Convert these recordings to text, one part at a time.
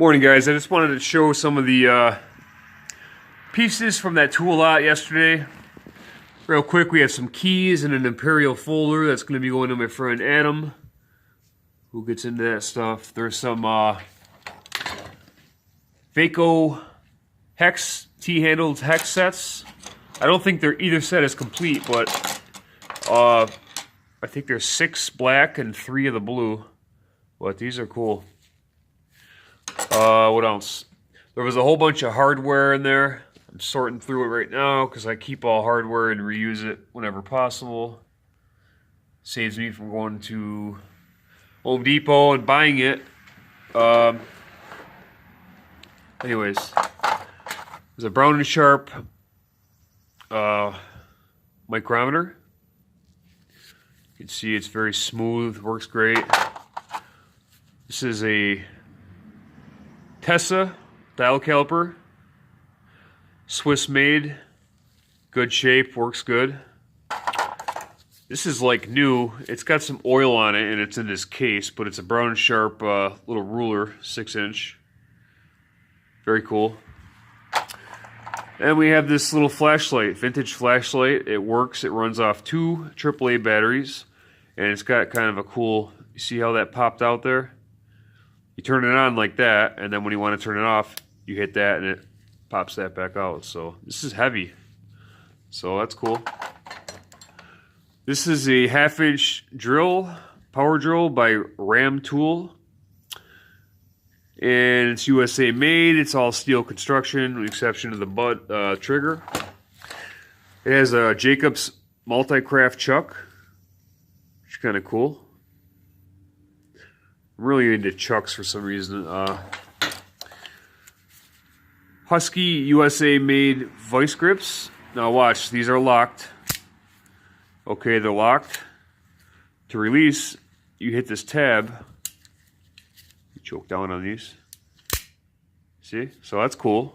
Morning, guys. I just wanted to show some of the pieces from that tool lot yesterday. Real quick, we have some keys and an Imperial folder that's going to be going to my friend Adam, who gets into that stuff. There's some Vaco hex, T-handled hex sets. I don't think either set is complete, but I think there's 6 black and 3 of the blue. But these are cool. What else? There was a whole bunch of hardware in there. I'm sorting through it right now because I keep all hardware and reuse it whenever possible. Saves me from going to Home Depot and buying it. Anyways, there's a Brown & Sharp micrometer. You can see it's very smooth, works great. This is a Tessa dial caliper, Swiss made, good shape, works good. This is like new. It's got some oil on it and it's in this case, but it's a Brown & Sharp little ruler, 6-inch. Very cool. And we have this little flashlight, vintage flashlight. It works. It runs off 2 AAA batteries, and it's got kind of a cool, you see how that popped out there? You turn it on like that, and then when you want to turn it off, you hit that and it pops that back out. So this is heavy. So that's cool. This is a 1/2-inch drill, power drill by Ram Tool. And it's USA made. It's all steel construction, with the exception of the butt trigger. It has a Jacobs multi-craft chuck, which is kind of cool. I'm really into chucks for some reason. Husky USA made vice grips. Now watch, these are locked. Okay, they're locked. To release, you hit this tab. You choke down on these. See? So that's cool.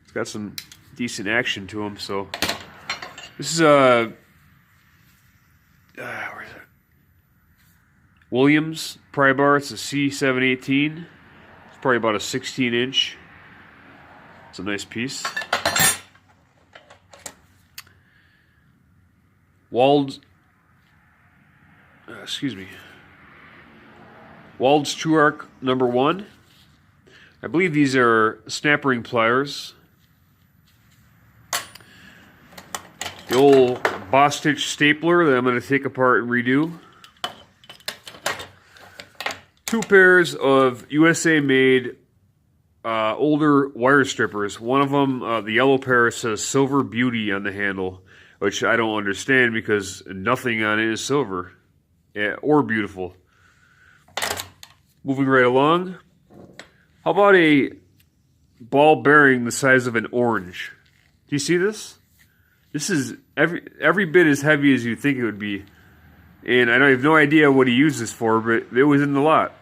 It's got some decent action to them. So this is a where is it? Williams pry bar. It's a C718. It's probably about a 16-inch. It's a nice piece. Wald's True Arc number 1. I believe these are snap ring pliers. The old Boss Stitch stapler that I'm going to take apart and redo. 2 pairs of USA made older wire strippers. One of them, the yellow pair, says Silver Beauty on the handle, which I don't understand because nothing on it is silver or beautiful. Moving right along. How about a ball bearing the size of an orange? Do you see this? This is every bit as heavy as you think it would be. And I have no idea what he used this for, but it was in the lot.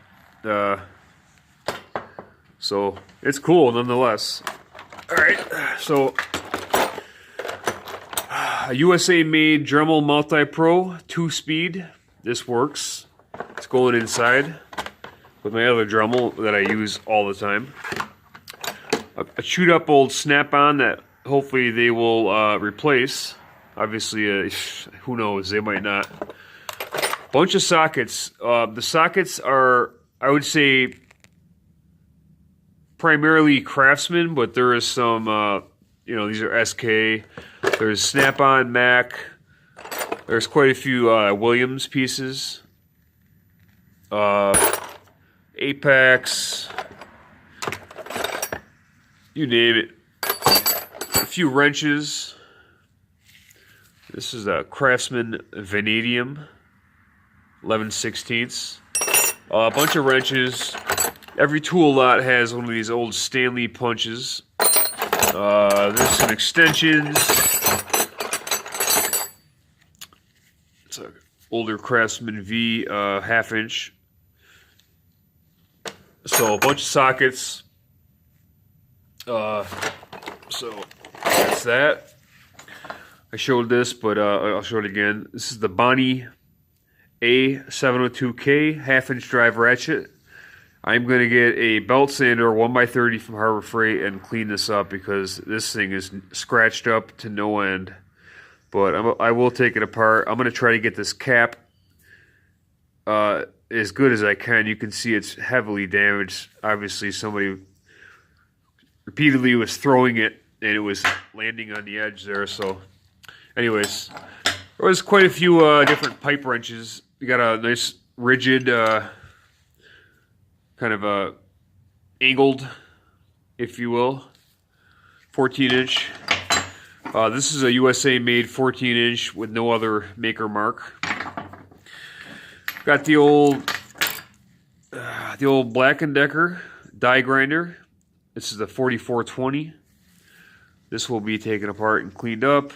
So it's cool nonetheless. Alright, so a USA made Dremel Multi-Pro 2-speed. This works. It's going inside with my other Dremel that I use all the time. A chewed up old snap-on that hopefully they will replace. Obviously, who knows, they might not. Bunch of sockets. The sockets are, I would say, primarily Craftsman, but there is some, these are SK. There's Snap-on, Mac. There's quite a few Williams pieces. Apex. You name it. A few wrenches. This is a Craftsman Vanadium 11/16. A bunch of wrenches. Every tool lot has one of these old Stanley punches. There's some extensions. It's an older Craftsman V 1/2-inch. So a bunch of sockets. So that's that. I showed this, but I'll show it again. This is the Bonnie A702K 1/2-inch drive ratchet. I'm going to get a belt sander 1x30 from Harbor Freight and clean this up because this thing is scratched up to no end. But I will take it apart. I'm going to try to get this cap as good as I can. You can see it's heavily damaged. Obviously, somebody repeatedly was throwing it, and it was landing on the edge there. So, anyways, there was quite a few different pipe wrenches. We got a nice rigid, kind of a angled, if you will, 14-inch. This is a USA-made 14-inch with no other maker mark. Got the old Black & Decker die grinder. This is a 4420. This will be taken apart and cleaned up.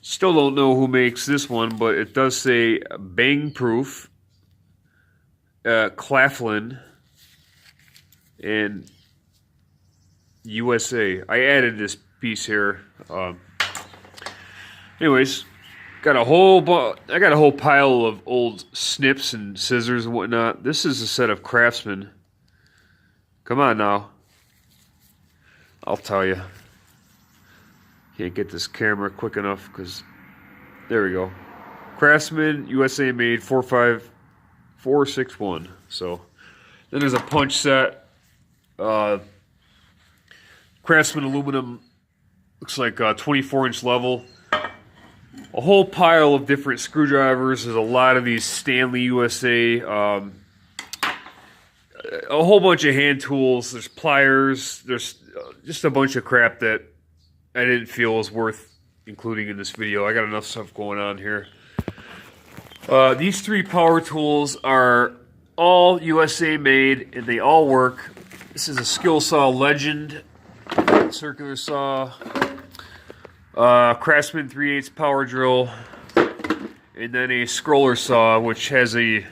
Still don't know who makes this one, but it does say bang proof, Claflin, and USA. I added this piece here. Anyways, I got a whole pile of old snips and scissors and whatnot. This is a set of Craftsman. Come on now. I'll tell you. Can't get this camera quick enough because there we go. Craftsman, USA made 45461. So then there's a punch set. Craftsman aluminum, looks like 24-inch level. A whole pile of different screwdrivers. There's a lot of these Stanley USA. A whole bunch of hand tools. There's pliers. There's just a bunch of crap that I didn't feel was worth including in this video. I got enough stuff going on here. These 3 power tools are all USA made, and they all work. This is a Skill Saw Legend circular saw, Craftsman 3/8 power drill, and then a scroller saw which has a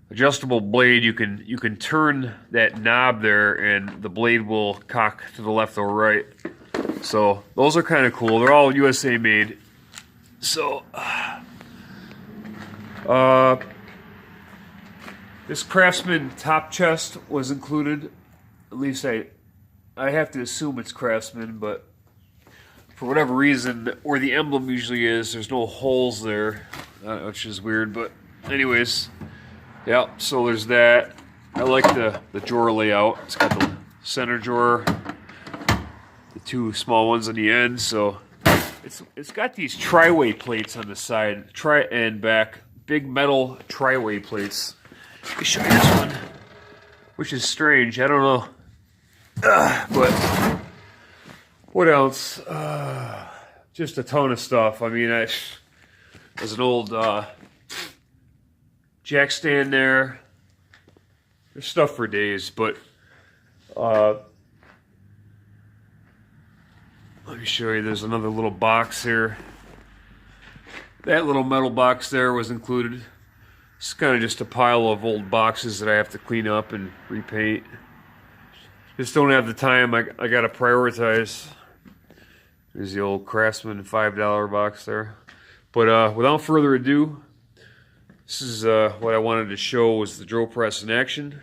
adjustable blade. You can turn that knob there and the blade will cock to the left or right. So those are kind of cool. They're all USA made. So this Craftsman top chest was included. At least I have to assume it's Craftsman, but for whatever reason, where the emblem usually is, there's no holes there, which is weird. But anyways, yeah, so there's that. I like the drawer layout. It's got the center drawer, the 2 small ones on the end. So it's got these tri-way plates on the side, and back, big metal tri-way plates. Let me show you this one, which is strange. I don't know. But what else? Just a ton of stuff. I mean, there's an old jack stand there. There's stuff for days, but let me show you. There's another little box here. That little metal box there was included. It's kind of just a pile of old boxes that I have to clean up and repaint. Just don't have the time. I gotta prioritize. There's the old Craftsman $5 box there. But without further ado, this is what I wanted to show was the drill press in action.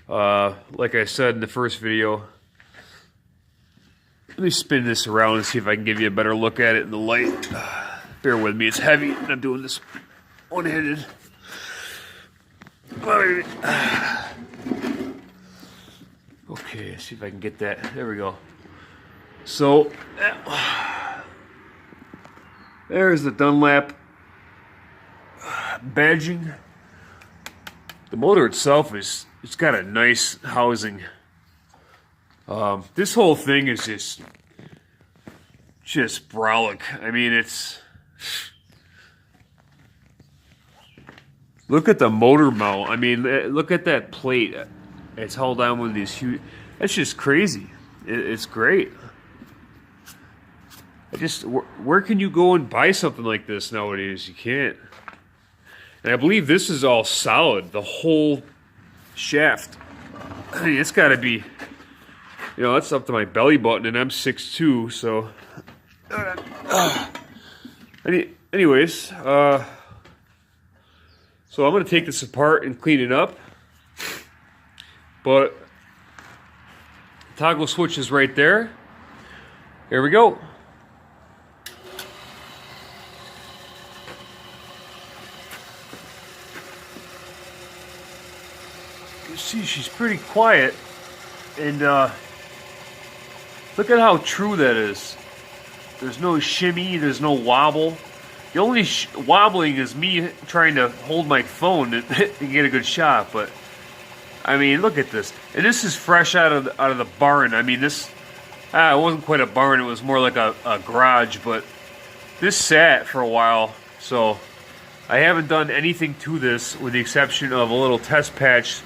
Like I said in the first video, let me spin this around and see if I can give you a better look at it in the light. Bear with me, it's heavy and I'm doing this one-handed. Okay, see if I can get that. There we go. So, there's the Dunlap badging. The motor itself it's got a nice housing. This whole thing is just brolic. I mean, look at the motor mount. I mean, look at that plate. It's held down with these huge. That's just crazy. It's great. Where can you go and buy something like this nowadays? You can't. And I believe this is all solid. The whole shaft. I mean, it's got to be. You know, that's up to my belly button, and I'm 6'2", so. Anyways, So I'm going to take this apart and clean it up. But the toggle switch is right there. Here we go. You see, she's pretty quiet. And look at how true that is. There's no shimmy, there's no wobble. The only wobbling is me trying to hold my phone and get a good shot. But I mean, look at this. And this is fresh out of the barn. I mean, this it wasn't quite a barn. It was more like a garage. But this sat for a while, so I haven't done anything to this with the exception of a little test patch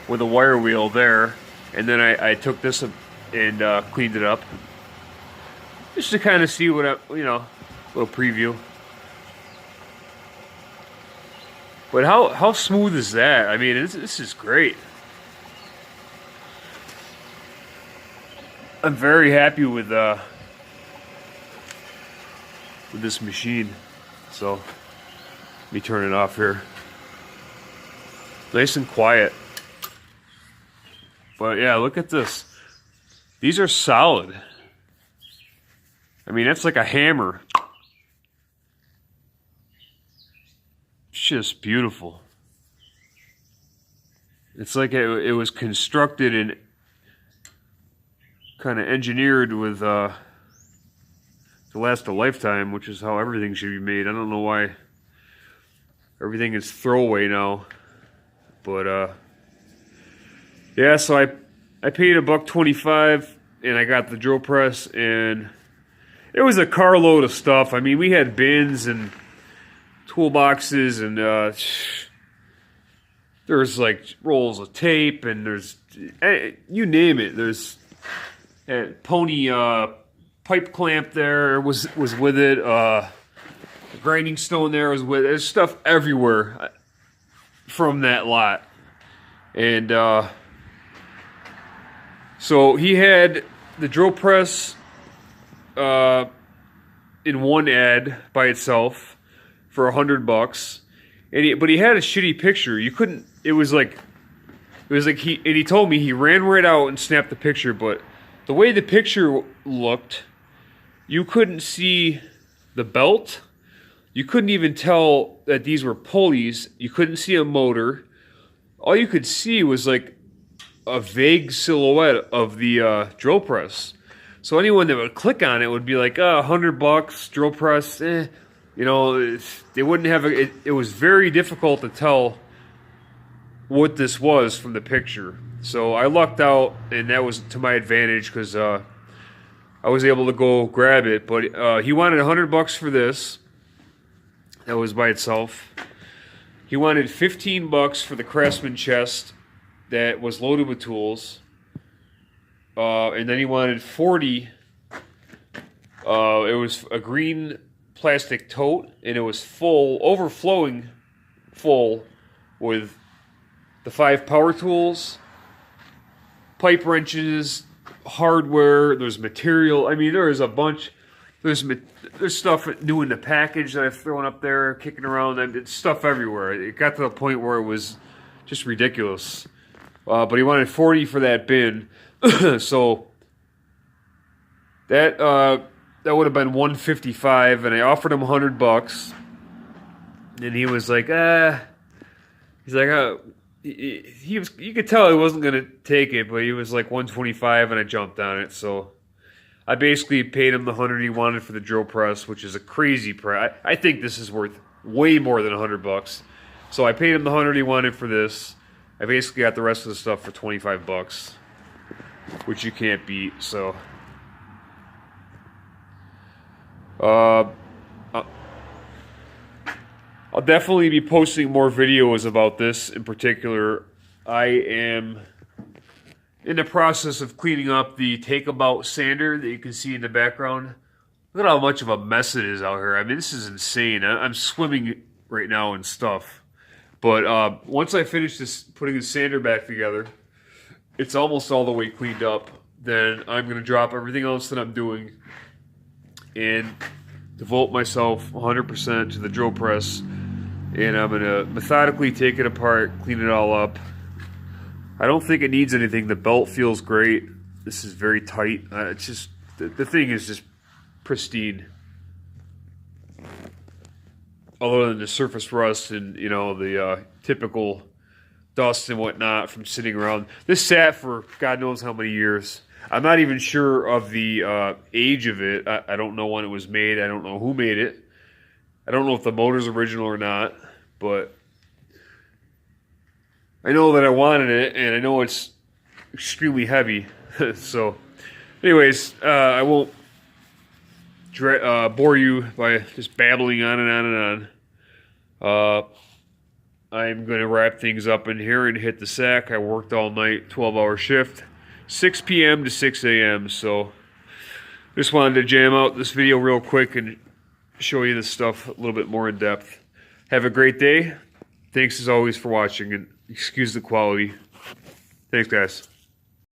with a wire wheel there. And then I took this and cleaned it up just to kind of see what a little preview. But how smooth is that? I mean, this is great. I'm very happy with this machine. So let me turn it off here. Nice and quiet. But yeah, look at this. These are solid. I mean, that's like a hammer. It's just beautiful. It's like it was constructed and kind of engineered with to last a lifetime, which is how everything should be made. I don't know why everything is throwaway now, but yeah. So I paid $1.25 and I got the drill press, and it was a carload of stuff. I mean, we had bins and toolboxes, and there's like rolls of tape, and there's you name it. There's a pony pipe clamp there was with it. A grinding stone there was with it. There's stuff everywhere from that lot, and so he had the drill press in one ad by itself for $100, but he had a shitty picture. You couldn't. It was like he told me he ran right out and snapped the picture, but the way the picture looked, you couldn't see the belt. You couldn't even tell that these were pulleys. You couldn't see a motor. All you could see was like a vague silhouette of the drill press. So anyone that would click on it would be like, $100 drill press. They wouldn't have it was very difficult to tell what this was from the picture. So I lucked out, and that was to my advantage because I was able to go grab it. But he wanted $100 for this. That was by itself. He wanted $15 for the Craftsman chest that was loaded with tools. And then he wanted $40. It was a green plastic tote, and it was overflowing full with the 5 power tools, pipe wrenches, hardware. There's material. I mean, there is a bunch. There's stuff new in the package that I've thrown up there, kicking around. And it's stuff everywhere. It got to the point where it was just ridiculous. But he wanted $40 for that bin. So that would have been $155, and I offered him $100, and he was like, he's like, he was. You could tell he wasn't gonna take it, but he was like $125, and I jumped on it. So I basically paid him the $100 he wanted for the drill press, which is a crazy price. I think this is worth way more than $100. So I paid him the $100 he wanted for this. I basically got the rest of the stuff for $25. Which you can't beat. So I'll definitely be posting more videos about this in particular. I am in the process of cleaning up the Takeabout sander that you can see in the background. Look at how much of a mess it is out here. I mean, this is insane. I'm swimming right now in stuff. But once I finish putting the sander back together, it's almost all the way cleaned up, then I'm going to drop everything else that I'm doing and devote myself 100% to the drill press and I'm gonna methodically take it apart, clean it all up. I don't think it needs anything. The belt feels great. This is very tight. It's just, the thing is just pristine. Other than the surface rust and, you know, the typical dust and whatnot from sitting around. This sat for God knows how many years. I'm not even sure of the age of it. I don't know when it was made. I don't know who made it. I don't know if the motor's original or not, but I know that I wanted it, and I know it's extremely heavy. So, anyways, I won't bore you by just babbling on and on and on. I'm going to wrap things up in here and hit the sack. I worked all night, 12-hour shift, 6 p.m. to 6 a.m. So, just wanted to jam out this video real quick and show you this stuff a little bit more in depth. Have a great day. Thanks as always for watching, and excuse the quality. Thanks, guys.